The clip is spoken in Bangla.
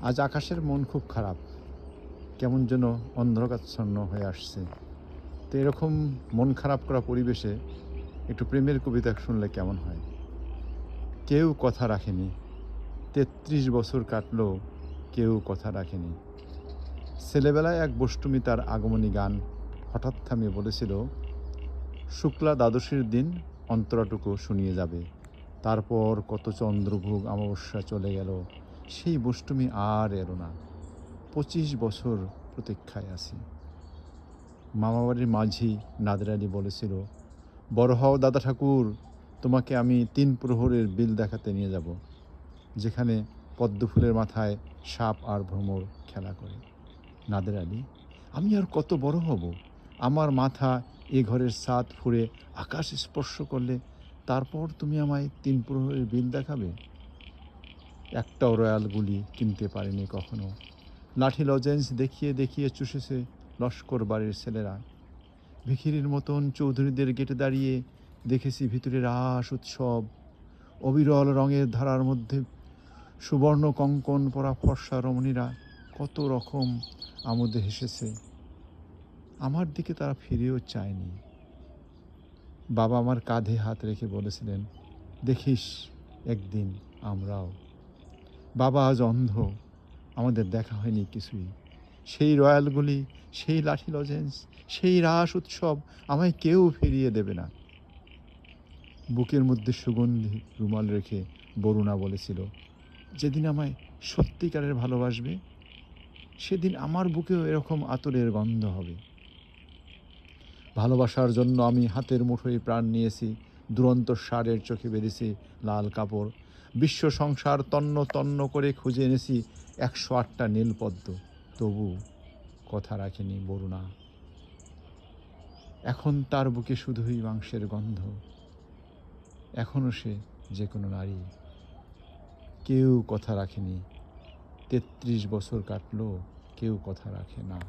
আজ আকাশের মন খুব খারাপ, কেমন যেন অন্ধকারাচ্ছন্ন হয়ে আসছে। তো এরকম মন খারাপ করা পরিবেশে একটু প্রেমের কবিতা শুনলে কেমন হয়? কেউ কথা রাখেনি, ৩৩ বছর কাটলো, কেউ কথা রাখেনি। ছেলেবেলায় এক বষ্টমী তার আগমনী গান হঠাৎ থামিয়ে বলেছিল, শুক্লা দ্বাদশীর দিন অন্তরাটুকু শুনিয়ে যাবে। তারপর কত চন্দ্রভোগ অমাবস্যা চলে গেল, সেই বষ্টমী আর এলো না। ২৫ বছর প্রতীক্ষায় আছি। মামাবাড়ির মাঝি নাদের আলী বলেছিল, বড় হও দাদা ঠাকুর, তোমাকে আমি ৩ প্রহরের বিল দেখাতে নিয়ে যাব, যেখানে পদ্মফুলের মাথায় সাপ আর ভ্রমর খেলা করে। নাদের আলী, আমি আর কত বড় হব? আমার মাথা এ ঘরের ছাদ ফুঁড়ে আকাশ স্পর্শ করলে তারপর তুমি আমায় ৩ প্রহরের বিল দেখাবে? একটাও রয়্যাল গুলি কিনতে পারেনি কখনো। লাঠি লজেন্স দেখিয়ে দেখিয়ে চুষেছে লস্কর বাড়ির ছেলেরা। ভিখিরির মতন চৌধুরীদের গেটে দাঁড়িয়ে দেখেছি ভিতরে রাস উৎসব। অবিরল রঙের ধারার মধ্যে সুবর্ণ কঙ্কন পরা ফর্সা রমণীরা কত রকম আমোদে হেসেছে। আমার দিকে তারা ফিরেও চায়নি। বাবা আমার কাঁধে হাত রেখে বলেছিলেন, দেখিস একদিন আমরাও। বাবা আজ অন্ধ, আমাদের দেখা হয়নি কিছুই। সেই রয়্যালগুলি, সেই লাঠি লজেন্স, সেই রাস উৎসব আমায় কেউ ফিরিয়ে দেবে না। বুকের মধ্যে সুগন্ধি রুমাল রেখে বরুণা বলেছিল, যেদিন আমায় সত্যিকারের ভালোবাসবে সেদিন আমার বুকেও এরকম আতরের গন্ধ হবে। ভালোবাসার জন্য আমি হাতের মুঠোয় প্রাণ নিয়েছি, দুরন্ত ষাঁড়ের চোখে বেঁধেছি লাল কাপড়। বিশ্ব সংসার তন্ন তন্ন করে খুঁজে এনেছি ১০৮টা নীলপদ্ম, তবু কথা রাখেনি বরুণা। এখন তার বুকে শুধুই মাংসের গন্ধ। এখনও সে যে কোনো নারী। কেউ কথা রাখেনি, ৩৩ বছর কাটলো, কেউ কথা রাখে না।